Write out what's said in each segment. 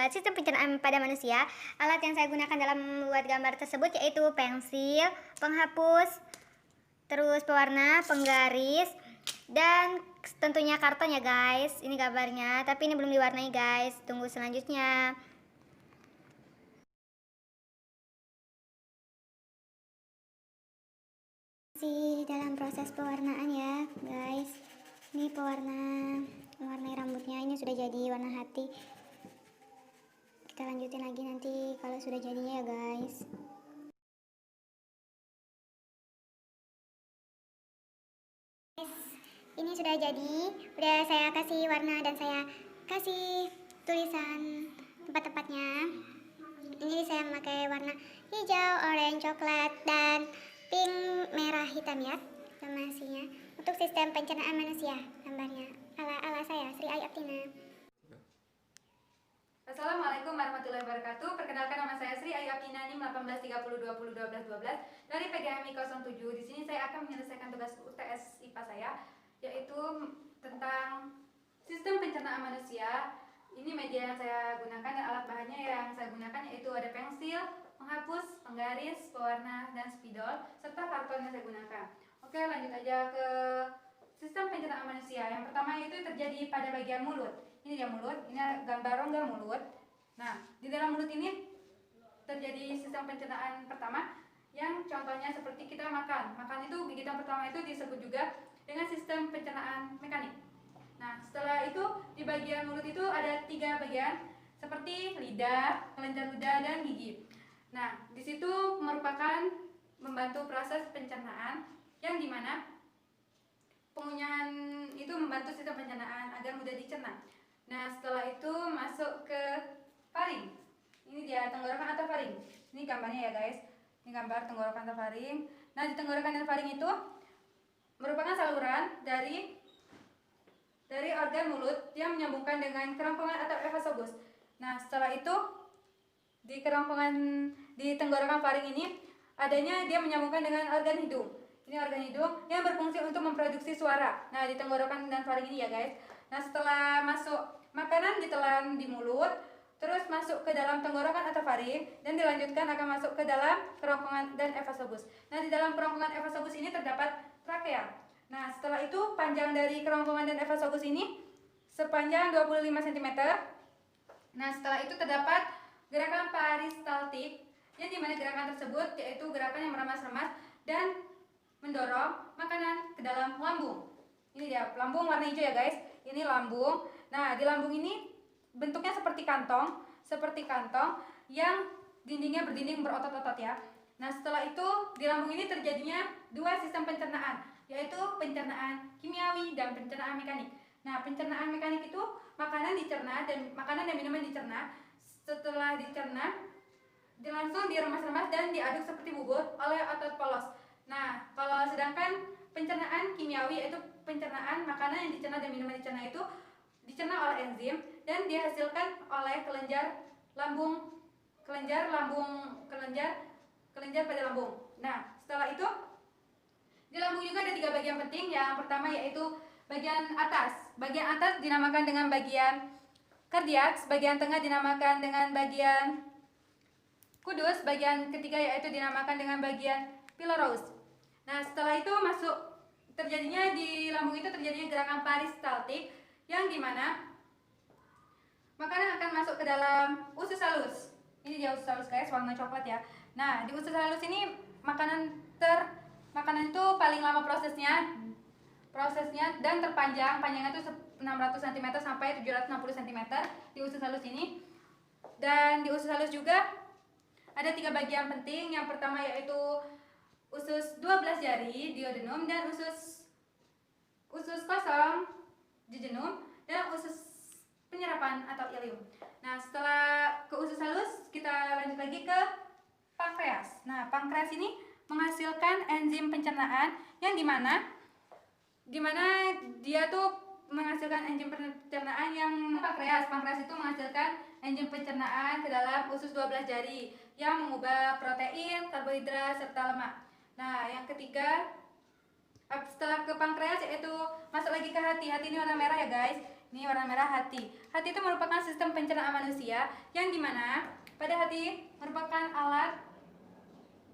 membuat sistem pencernaan pada manusia. Alat yang saya gunakan dalam membuat gambar tersebut yaitu pensil, penghapus, terus pewarna, penggaris, dan tentunya karton ya guys. Ini gambarnya, tapi ini belum diwarnai guys. Tunggu selanjutnya. Masih dalam proses pewarnaan ya guys. Ini mewarnai rambutnya, ini sudah jadi warna hati. Kita lanjutin lagi nanti kalau sudah jadinya ya guys. Ini sudah jadi, udah saya kasih warna dan saya kasih tulisan tempat-tempatnya. Ini saya memakai warna hijau, oranye, coklat, dan pink, merah, hitam ya informasinya. Untuk sistem pencernaan manusia, gambarnya ala saya Sri Ayu Aptina. Assalamualaikum warahmatullahi wabarakatuh. Perkenalkan, nama saya Sri Ayu Aptina, NIM 1830201212 dari PGMI 07. Di sini saya akan menyelesaikan tugas UTS IPA saya, yaitu tentang sistem pencernaan manusia. Ini media yang saya gunakan dan alat bahannya yang saya gunakan yaitu ada pensil, penghapus, penggaris, pewarna, dan spidol, serta karton yang saya gunakan. Oke, lanjut aja ke sistem pencernaan manusia. Yang pertama itu terjadi pada bagian mulut. Ini dia mulut, ini gambar rongga mulut. Nah, di dalam mulut ini terjadi sistem pencernaan pertama yang contohnya seperti kita makan. Makan itu gigitan pertama itu disebut juga dengan sistem pencernaan mekanik. Nah, setelah itu di bagian mulut itu ada 3 bagian seperti lidah, kelenjar ludah, dan gigi. Nah, di situ merupakan membantu proses pencernaan yang dimana pengunyahan itu membantu sistem pencernaan agar mudah dicerna. Nah, setelah itu masuk ke faring. Ini dia tenggorokan atau faring. Ini gambarnya ya guys. Ini gambar tenggorokan atau faring. Nah, di tenggorokan dan faring itu merupakan saluran dari organ mulut yang menyambungkan dengan kerongkongan atau esophagus. Nah, setelah itu di tenggorokan faring ini adanya dia menyambungkan dengan organ hidung. Ini organ hidung yang berfungsi untuk memproduksi suara. Nah, di tenggorokan dan faring ini ya guys. Nah, setelah masuk makanan ditelan di mulut, terus masuk ke dalam tenggorokan atau faring dan dilanjutkan akan masuk ke dalam kerongkongan dan esophagus. Nah, di dalam kerongkongan esophagus ini terdapat trakea. Nah, setelah itu panjang dari kerongkongan dan esophagus ini sepanjang 25 cm. Nah, setelah itu terdapat gerakan peristaltik, yang dimana gerakan tersebut yaitu gerakan yang meremas-remas dan mendorong makanan ke dalam lambung. Ini dia lambung warna hijau ya guys. Ini lambung. Nah, di lambung ini bentuknya seperti kantong yang dindingnya berdinding berotot-otot ya. Nah, setelah itu di lambung ini terjadinya 2 sistem pencernaan, yaitu pencernaan kimiawi dan pencernaan mekanik. Nah, pencernaan mekanik itu makanan dicerna dan makanan dan minuman dicerna. Setelah dicerna, langsung diremas-remas dan diaduk seperti bubur oleh otot polos. Nah, kalau sedangkan pencernaan kimiawi yaitu pencernaan makanan yang dicerna dan minuman dicerna itu dicerna oleh enzim dan dihasilkan oleh kelenjar pada lambung. Nah, setelah itu di lambung juga ada 3 bagian penting. Yang pertama yaitu bagian atas. Bagian atas dinamakan dengan bagian kardiak, bagian tengah dinamakan dengan bagian kudus, bagian ketiga yaitu dinamakan dengan bagian pylorus. Nah, setelah itu terjadinya di lambung itu terjadinya gerakan peristaltik yang dimana makanan akan masuk ke dalam usus halus. Ini dia usus halus guys, warna coklat ya. Nah, di usus halus ini makanan itu paling lama prosesnya dan panjangnya itu 600 cm sampai 760 cm di usus halus ini. Dan di usus halus juga ada 3 bagian penting. Yang pertama yaitu usus 12 jari, duodenum, dan usus kosong, jejunum, dan usus penyerapan atau ileum. Nah, setelah ke usus halus, kita lanjut lagi ke pankreas. Nah, pankreas ini menghasilkan enzim pencernaan yang dimana dia tuh menghasilkan enzim pencernaan yang pankreas itu menghasilkan enzim pencernaan ke dalam usus 12 jari yang mengubah protein, karbohidrat, serta lemak. Nah, yang ketiga setelah ke pankreas yaitu masuk lagi ke hati. Hati ini warna merah ya guys. Ini warna merah hati. Hati itu merupakan sistem pencernaan manusia yang dimana pada hati merupakan alat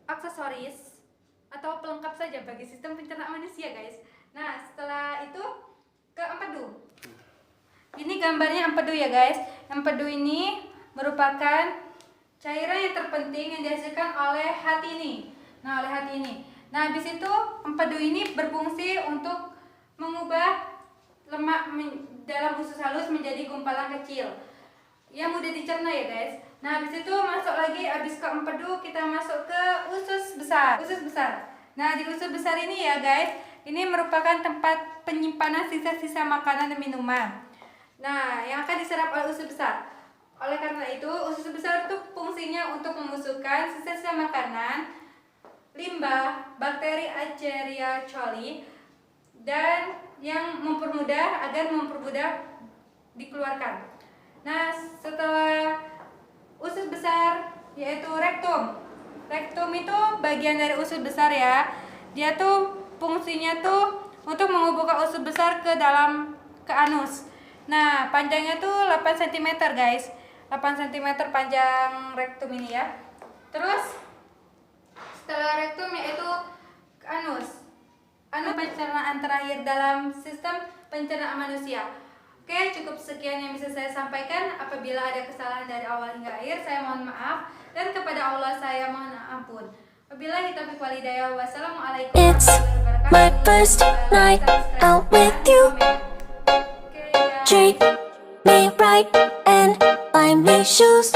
aksesoris atau pelengkap saja bagi sistem pencernaan manusia, guys. Nah, setelah itu ke empedu. Ini gambarnya empedu ya, guys. Empedu ini merupakan cairan yang terpenting yang dihasilkan oleh hati ini. Nah, oleh hati ini. Nah, habis itu empedu ini berfungsi untuk mengubah lemak dalam usus halus menjadi gumpalan kecil yang mudah dicerna ya, guys. Nah, habis itu masuk lagi, habis ke empedu kita masuk ke usus besar. Usus besar. Nah, di usus besar ini ya, guys, ini merupakan tempat penyimpanan sisa-sisa makanan dan minuman. Nah, yang akan diserap oleh usus besar. Oleh karena itu, usus besar itu fungsinya untuk membusukkan sisa-sisa makanan, limbah, bakteri Escherichia coli, dan yang mempermudah dikeluarkan. Nah, setelah usus besar yaitu rektum. Rektum itu bagian dari usus besar ya. Dia tuh fungsinya tuh untuk menghubungkan usus besar ke anus. Nah, panjangnya tuh 8 cm, guys. 8 cm panjang rektum ini ya. Terus setelah rektum yaitu anus. Anus pencernaan terakhir dalam sistem pencernaan manusia. Oke, cukup sekian yang bisa saya sampaikan. Apabila ada kesalahan dari awal hingga akhir, saya mohon maaf, dan kepada Allah saya mohon ampun. Wabillahi taufiq wal hidayah. Wassalamualaikum It's my first night out with you. Treat me right and buy me shoes.